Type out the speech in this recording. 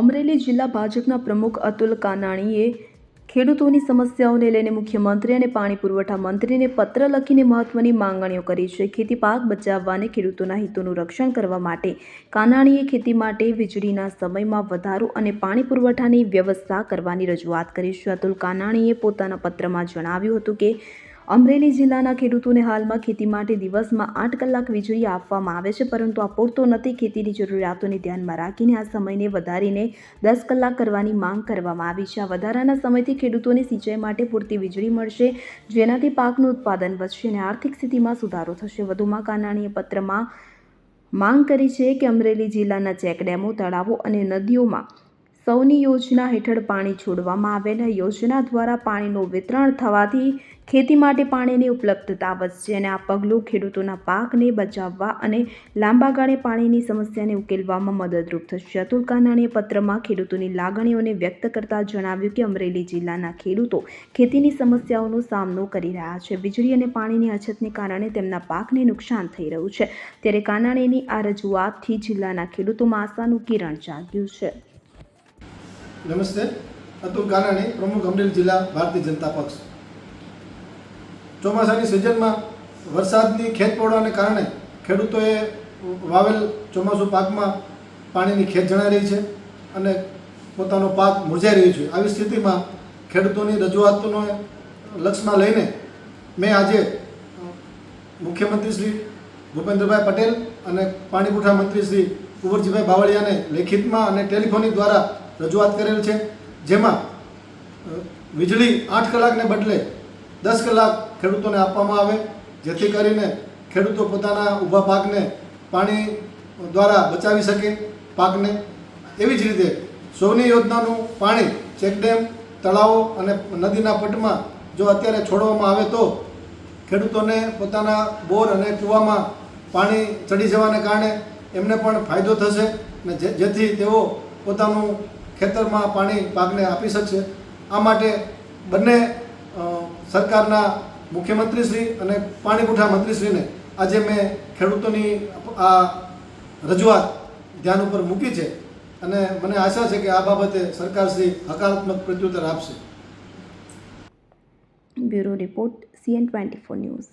અમરેલી જિલ્લા ભાજપના પ્રમુખ અતુલ કાનાણીએ ખેડૂતોની સમસ્યાઓને લઈને મુખ્યમંત્રી અને પાણી પુરવઠા મંત્રીને પત્ર લખીને મહત્વની માંગણીઓ કરી છે. ખેતી પાક બચાવવા અને ખેડૂતોના હિતોનું રક્ષણ કરવા માટે કાનાણીએ ખેતી માટે વીજળીના સમયમાં વધારો અને પાણી પુરવઠાની વ્યવસ્થા કરવાની રજૂઆત કરી છે. અતુલ કાનાણીએ પોતાના પત્રમાં જણાવ્યું હતું કે અમરેલી જિલ્લાના ખેડૂતોને હાલમાં ખેતી માટે દિવસમાં 8 કલાક વીજળી આપવામાં આવે છે, પરંતુ આ પૂરતો નથી. ખેતીની જરૂરિયાતોને ધ્યાનમાં રાખીને આ સમયને વધારીને 10 કલાક કરવાની માંગ કરવામાં આવી છે. આ વધારાના સમયથી ખેડૂતોને સિંચાઈ માટે પૂરતી વીજળી મળશે, જેનાથી પાકનું ઉત્પાદન વધશે અને આર્થિક સ્થિતિમાં સુધારો થશે. વધુમાં કાનાણીએ પત્રમાં માંગ કરી છે કે અમરેલી જિલ્લાના ચેકડેમો, તળાવો અને નદીઓમાં સૌની યોજના હેઠળ પાણી છોડવામાં આવે અને યોજના દ્વારા પાણીનું વિતરણ થવાથી ખેતી માટે પાણીની ઉપલબ્ધતા વધશે અને આ પગલું ખેડૂતોના પાકને બચાવવા અને લાંબા ગાળે પાણીની સમસ્યાને ઉકેલવામાં મદદરૂપ થશે. અતુલ કાનાણીએ પત્રમાં ખેડૂતોની લાગણીઓને વ્યક્ત કરતા જણાવ્યું કે અમરેલી જિલ્લાના ખેડૂતો ખેતીની સમસ્યાઓનો સામનો કરી રહ્યા છે. વીજળી અને પાણીની અછતને કારણે તેમના પાકને નુકસાન થઈ રહ્યું છે. ત્યારે કાનાણીની આ રજૂઆતથી જિલ્લાના ખેડૂતોમાં આશાનું કિરણ જાગ્યું છે. નમસ્તે, અતુલ કાનાણી, પ્રમુખ અમરેલી જિલ્લા ભારતીય જનતા પક્ષ. ચોમાસાની સિઝનમાં વરસાદની ખેત પડવાને કારણે ખેડૂતોએ વાવેલ ચોમાસું પાકમાં પાણીની ખેત જણાઈ રહી છે અને પોતાનો પાક મુરઝાઈ રહ્યો છે. આવી સ્થિતિમાં ખેડૂતોની રજૂઆતોને લક્ષ્યમાં લઈને મેં આજે મુખ્યમંત્રી શ્રી ભૂપેન્દ્રભાઈ પટેલ અને પાણી પુરવઠા મંત્રી શ્રી કુંવરજીભાઈ બાવળિયાને લેખિતમાં અને ટેલિફોનિક દ્વારા રજૂઆત કરેલ છે, જેમાં વીજળી 8 કલાકને બદલે 10 કલાક ખેડૂતોને આપવામાં આવે, જેથી કરીને ખેડૂતો પોતાના ઊભા પાકને પાણી દ્વારા બચાવી શકે પાકને. એવી જ રીતે સૌની યોજનાનું પાણી ચેકડેમ, તળાવો અને નદીના પટમાં જો અત્યારે છોડવામાં આવે તો ખેડૂતોને પોતાના બોર અને કૂવામાં પાણી ચડી જવાને કારણે એમને પણ ફાયદો થશે અને જેથી તેઓ પોતાનું ખેતરમાં પાણી પાકને આપી શકશે. આ માટે બંને સરકારના મુખ્યમંત્રીશ્રી અને પાણી પુરવઠા મંત્રીશ્રીને આજે મેં ખેડૂતોની આ રજૂઆત ધ્યાન ઉપર મૂકી છે અને મને આશા છે કે આ બાબતે સરકારશ્રી હકારાત્મક પ્રત્યુત્તર આપશે. Bureau report CN24 news.